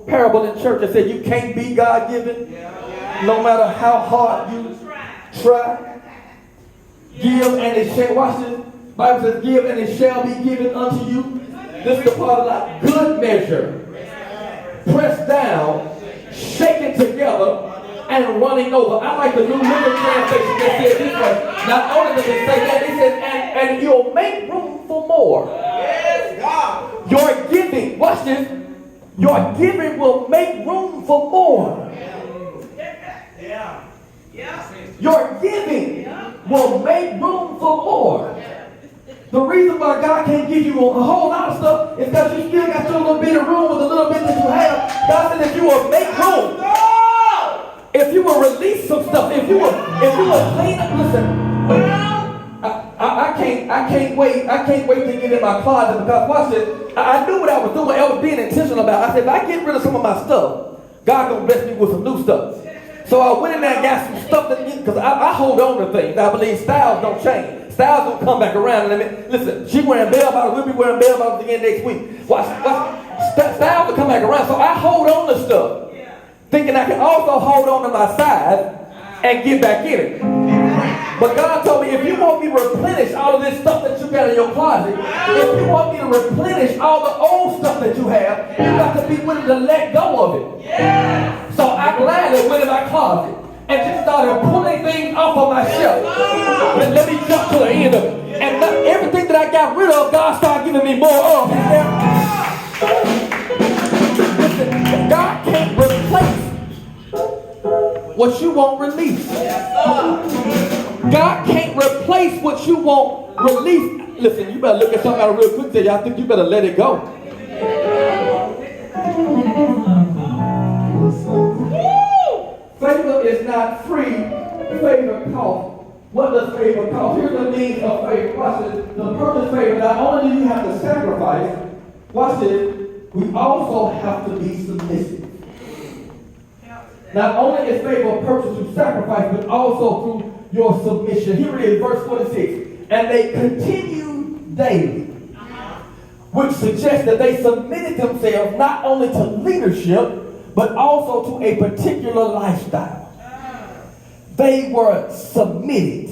parable in church that said you can't be God-given no matter how hard you try. Give and it shall, watch this. Bible says, give and it shall be given unto you. This is the part of like good measure. Pressed down, shaken together, and running over. I like the New Living Translation that says this way. Not only does it say that, it says, and you'll make room for more. Yes, God. Your giving, watch this. Your giving will make room for more. Yeah. Your giving will make room for more. The reason why God can't give you a whole lot of stuff is because you still got your little bit of room with the little bit that you have. God said if you will make room, if you will release some stuff, if you will clean up, listen. I can't wait to get in my closet because watch this. I knew what I was doing. I was being intentional about it. I said if I get rid of some of my stuff, God gonna bless me with some new stuff. So I went in there and got some stuff because I hold on to things. I believe styles don't change. Styles don't come back around. And listen, she wearing bell bottoms, we'll be wearing bell bottoms again next week. Watch. Styles will come back around. So I hold on to stuff, thinking I can also hold on to my size and get back in it. But God told me, if you want me to replenish all of this stuff that you got in your closet, if you want me to replenish all the old stuff that you have, you got to be willing to let go of it. So I gladly went in my closet and just started pulling things off of my shelf. And let me jump to the end of it. And everything that I got rid of, God started giving me more of. Listen, God can't replace what you won't release. God can't replace what you won't release. Listen, you better look at somebody real quick and say, I think you better let it go. Favor is not free. Favor costs. What does favor cost? Here's the meaning of favor. Watch this. The purpose of favor, not only do you have to sacrifice, watch this, we also have to be submissive. Not only is favor purchased through sacrifice, but also through your submission. Here it is, verse 46. And they continued daily, which suggests that they submitted themselves not only to leadership, but also to a particular lifestyle. They were submitted.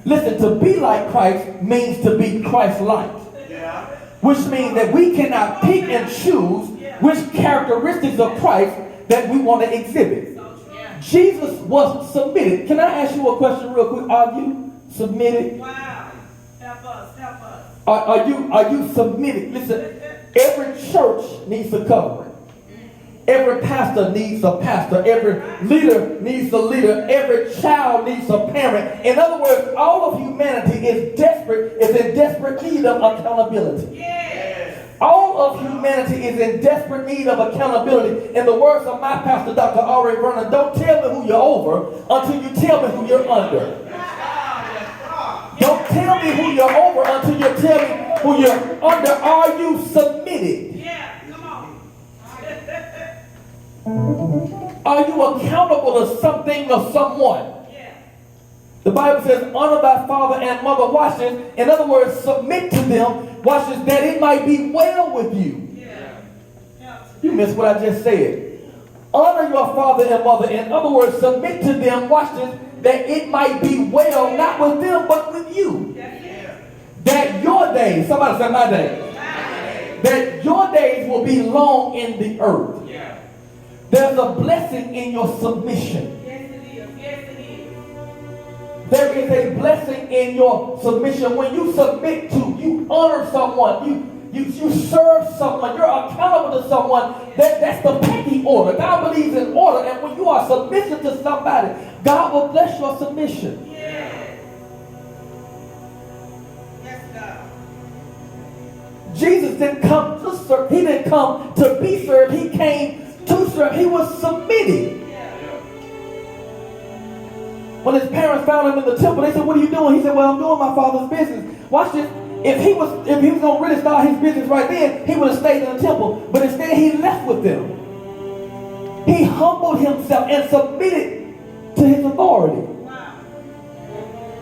Listen, to be like Christ means to be Christ-like, which means that we cannot pick and choose which characteristics of Christ that we want to exhibit. Jesus was submitted. Can I ask you a question real quick? Are you submitted? Wow. Help us. Are you submitted? Listen, every church needs a covering. Every pastor needs a pastor. Every leader needs a leader. Every child needs a parent. In other words, all of humanity is in desperate need of accountability. Yes. All of humanity is in desperate need of accountability. In the words of my pastor, Dr. R.A. Vernon, don't tell me who you're over until you tell me who you're under. Don't tell me who you're over until you tell me who you're under. Are you submitted? Yeah, come on. Are you accountable to something or someone? Yeah. The Bible says, honor thy father and mother. Watch this. In other words, submit to them. Watch this, that it might be well with you. Yeah. You missed what I just said. Honor your father and mother. In other words, submit to them. Watch this, that it might be well, not with them, but with you. Yeah. That your days, somebody say my days, that your days will be long in the earth. Yeah. There's a blessing in your submission. Yes, it is. Yes, it is. There is a blessing in your submission. When you submit to, you honor someone, you serve someone, you're accountable to someone. That's the pecking order. God believes in order, and when you are submissive to somebody, God will bless your submission. Yes. Yes, God. Jesus didn't come to serve. He didn't come to be served. He came to serve. He was submitted. When his parents found him in the temple, they said, what are you doing? He said, well, I'm doing my father's business. Watch this. If he was going to really start his business right then, he would have stayed in the temple. But instead, he left with them. He humbled himself and submitted to his authority. Wow.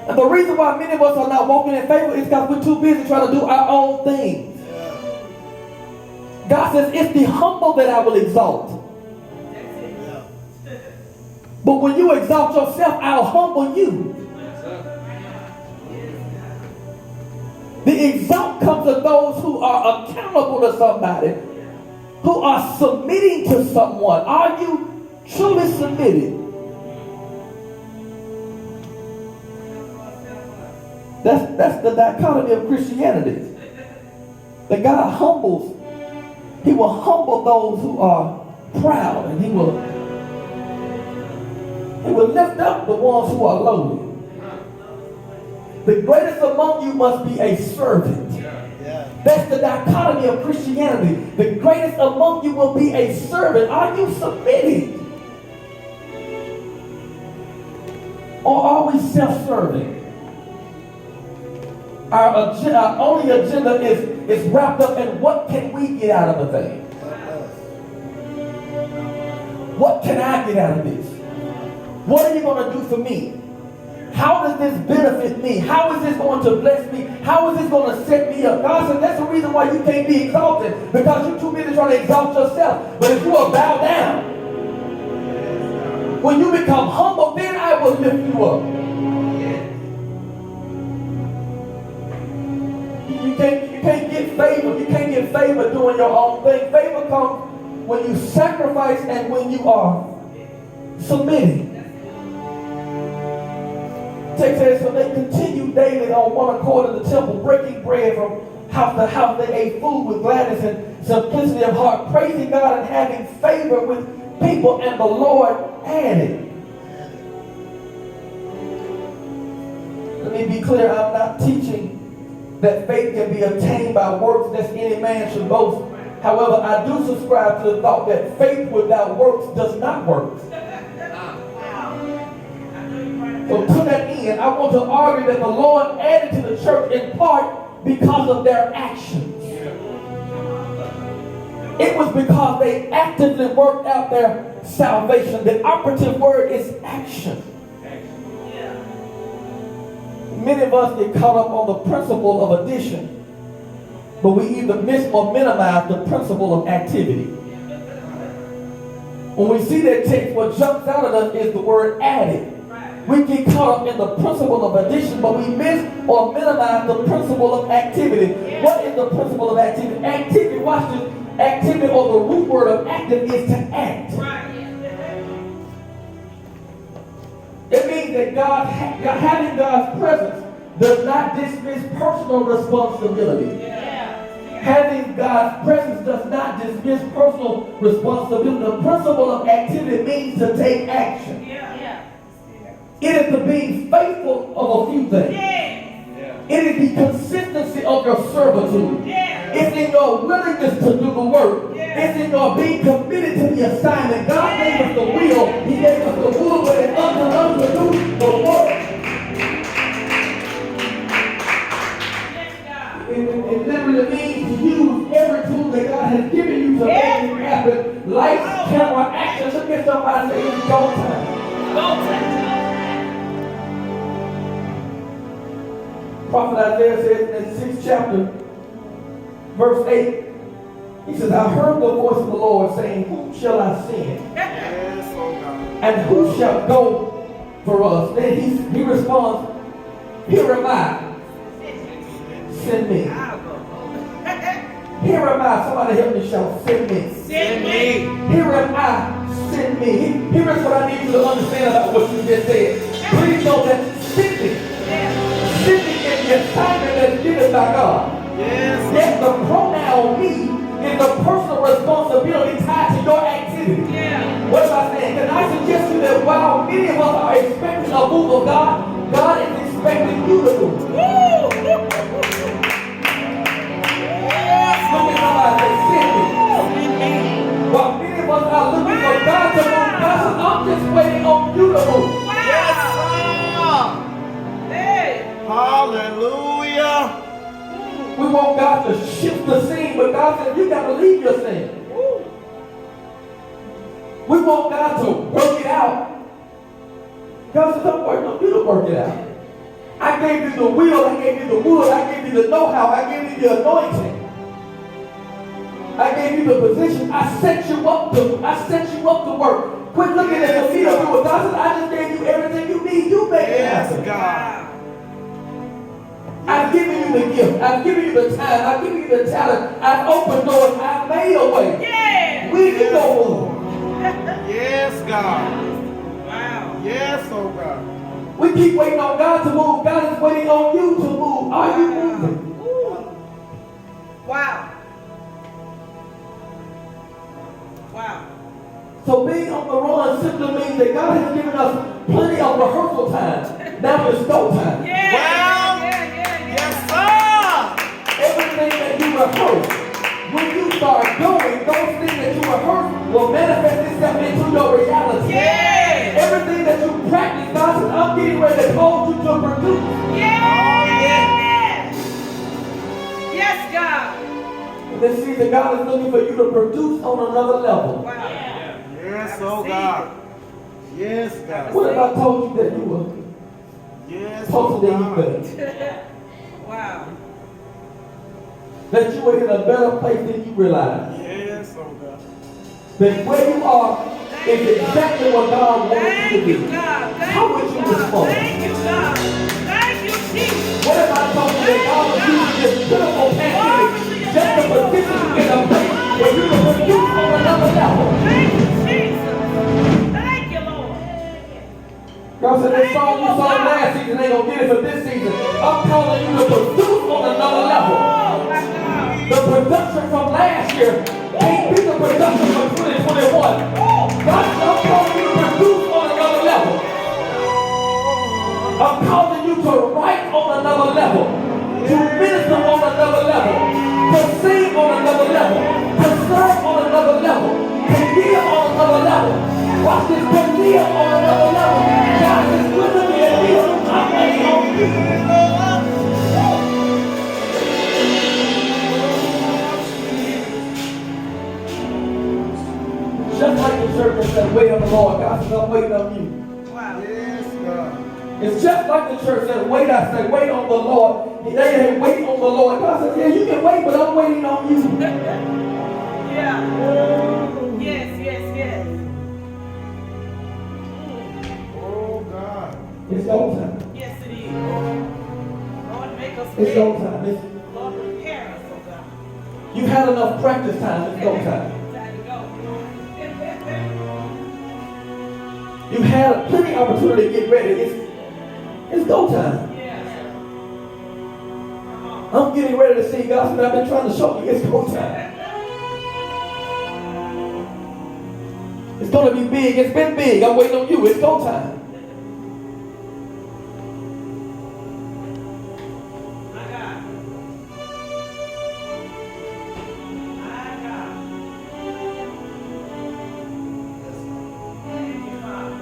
And the reason why many of us are not walking in favor is because we're too busy trying to do our own things. God says, it's the humble that I will exalt. But when you exalt yourself, I'll humble you. The exalt comes to those who are accountable to somebody, who are submitting to someone. Are you truly submitted? That's the dichotomy of Christianity. That God humbles. He will humble those who are proud, and He will lift up the ones who are lowly. The greatest among you must be a servant. That's the dichotomy of Christianity. The greatest among you will be a servant. Are you submitting? Or are we self-serving? Our only agenda is wrapped up in what can we get out of a thing? What can I get out of this? What are you going to do for me? How does this benefit me? How is this going to bless me? How is this going to set me up? God said that's the reason why you can't be exalted, because you're too busy trying to exalt yourself. But if you will bow down, when you become humble, then I will lift you up. You can't get favor. You can't get favor doing your own thing. Favor comes when you sacrifice and when you are submitting. Text says, so they continued daily on one accord in the temple, breaking bread from house to house. They ate food with gladness and simplicity of heart, praising God and having favor with people, and the Lord added. Let me be clear, I'm not teaching that faith can be obtained by works lest any man should boast. However, I do subscribe to the thought that faith without works does not work. So to that end, I want to argue that the Lord added to the church in part because of their actions. It was because they actively worked out their salvation. The operative word is action. Many of us get caught up on the principle of addition, but we either miss or minimize the principle of activity. When we see that text, what jumps out at us is the word added. We get caught up in the principle of addition, but we miss or minimize the principle of activity. What is the principle of activity? Activity, watch this. Activity, or the root word of active, is to act. It means that having God's presence does not dismiss personal responsibility. Having God's presence does not dismiss personal responsibility. The principle of activity means to take action. It is the being faithful of a few things. It is the consistency of your servitude. It's in your willingness to do the work. It's in your being committed to the assignment. God gave us the will. He gave us the will and unto us to do the work. It literally means to use every tool that God has given you to make it happen. Lights, camera, action. Look at somebody and say, it's go time. Go time. Prophet Isaiah says in the 6th chapter, verse 8, he says, I heard the voice of the Lord saying, whom shall I send? And who shall go for us? Then he responds, here am I. Send me. Here am I. Somebody help me shout, send me. Send me. Here am I. Send me. Here is what I need you to understand about what you just said. Please know that sending is the assignment that's given by God. Yet the pronoun me is the personal responsibility tied to your activity. What am I saying? Can I suggest to you that while many of us are expecting a move of God, God is expecting you to move. Look at somebody say, send me. While many of us are looking for God to move, God says, I'm just waiting on you to move. Hallelujah. We want God to shift the scene, but God said, you got to leave your scene. We want God to work it out. God says, I'm working on you to work it out. I gave you the will, I gave you the wood, I gave you the know-how, I gave you the anointing. I gave you the position. I set you up to work. Quit looking at the field do it. God said, I just gave you everything you need. You make it happen. Wow. I've given you the gift. I've given you the time. I've given you the talent. I've opened doors. I've made a way. Yeah. We can go move. Yes, God. Wow. Yes, oh God. We keep waiting on God to move. God is waiting on you to move. Are you moving? Wow. Wow. So being on the run simply means that God has given us plenty of rehearsal time. Now it's go time. Yeah. Well, Yeah. Yes, sir. Everything that you rehearse, when you start going, those things that you rehearse will manifest itself into your reality. Yeah. Everything that you practice, God says, I'm getting ready to cause you to produce. Yeah. Yes, God. In this season, God is looking for you to produce on another level. Wow. Yes, oh God. Yes, God. What if I told you that you were Yes, oh supposed to God. be better? Wow. That you were in a better place than you realize. Yes, oh God. That where you are is exactly what God wants you Thank to you, be. God. How would you respond? Thank you, God. Thank you, Jesus. What if I told you that God was using this pitiful pandemic just to position you in a place where you can produce on another level? Thank you, Jesus. Thank you, Lord. God said, this song you saw last season ain't gonna get it for this season. I'm calling you to produce on another level. Oh, my God. The production from last year can't be the production from 2021. God said, I'm calling you to produce on another level. I'm calling you to write on another level, to minister on another level, to sing on another level, to serve on another level, to give on another level. Watch this, to live on another level. God is with me and live. I'm waiting on you. Just like the servant said, wait on the Lord. God says, I'm waiting on you. Wow. Yes, God. It's just like the church said, wait, I say, wait on the Lord. They say, wait on the Lord. God says, yeah, you can wait, but I'm waiting on you. Yeah. Yes. Oh God. It's go time. Yes, it is. Lord, make us It's go ready. time. Lord, prepare us, oh God. You've had enough practice time. It's go time. Time to go. You've had plenty of opportunity to get ready. It's go time. Yeah. Come on. I'm getting ready to see God. I've been trying to show you it's go time. It's going to be big. It's been big. I'm waiting on you. It's go time. My God. My God. Thank you, Father.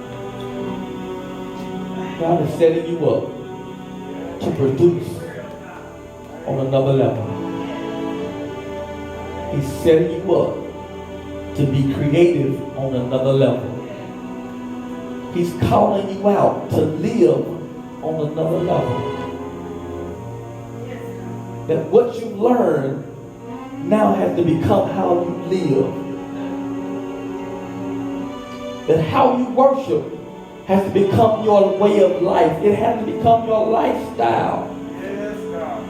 God is setting you up to produce on another level. He's setting you up to be creative on another level. He's calling you out to live on another level. That what you learn now has to become how you live. That how you worship has to become your way of life. It has to become your lifestyle. Yes, God.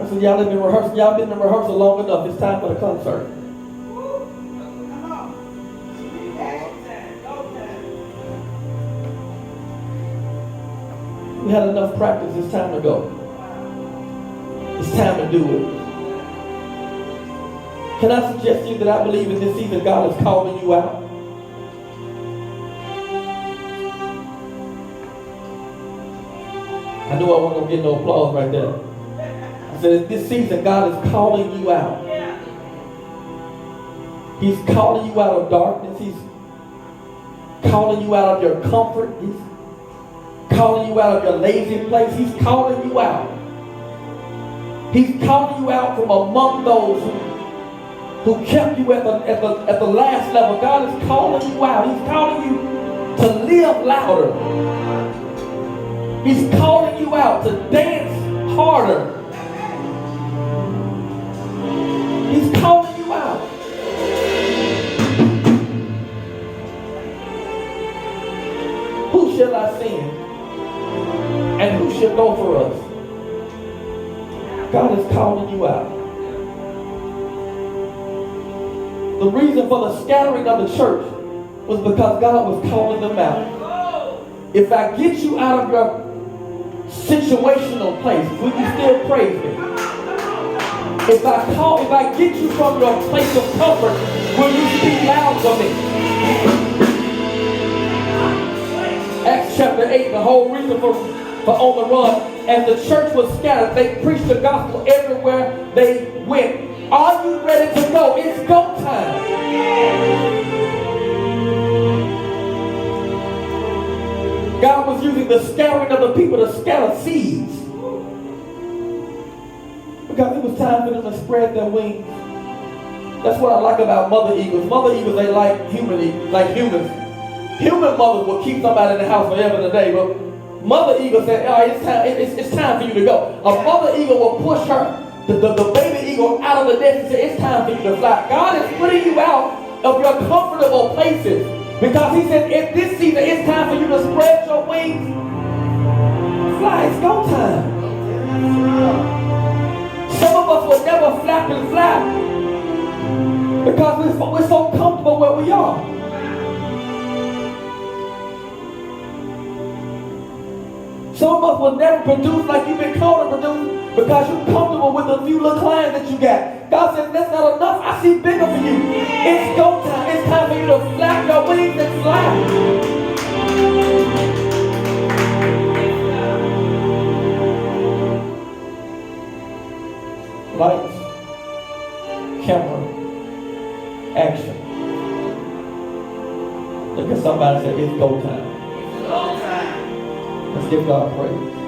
I said, y'all have been rehearsing. Y'all been in rehearsal long enough. It's time for the concert. Come on. Action time. Go time. We had enough practice. It's time to go. It's time to do it. Can I suggest to you that I believe in this season God is calling you out? I knew I wasn't going to get no applause right there. I said, this season God is calling you out. Yeah. He's calling you out of darkness. He's calling you out of your comfort. He's calling you out of your lazy place. He's calling you out. He's calling you out from among those who kept you at the last level. God is calling you out. He's calling you to live louder. He's calling you out to dance harder. calling you out. The reason for the scattering of the church was because God was calling them out. If I get you out of your situational place, will you still praise me? If I get you from your place of comfort, will you speak loud for me? Acts chapter 8, the whole reason for On the Run, as the church was scattered, they preached the gospel everywhere they went. Are you ready to go? It's go time. God was using the scattering of the people to scatter seeds. Because it was time for them to spread their wings. That's what I like about mother eagles. Mother eagles, they like humans. Human mothers will keep somebody in the house forever and a day, but mother eagle said, "All right, it's time for you to go." A mother eagle will push the baby eagle out of the nest and say, "It's time for you to fly." God is putting you out of your comfortable places because He said, "If this season it's time for you to spread your wings, fly. It's go time." Some of us will never flap and flap because we're so comfortable where we are. Some of us will never produce like you've been called to produce because you're comfortable with the few little clients that you got. God said, "That's not enough. I see bigger for you. It's go time. It's time for you to flap your wings and fly." Lights, camera, action. Look at somebody and say, "It's go time." Let's give God praise.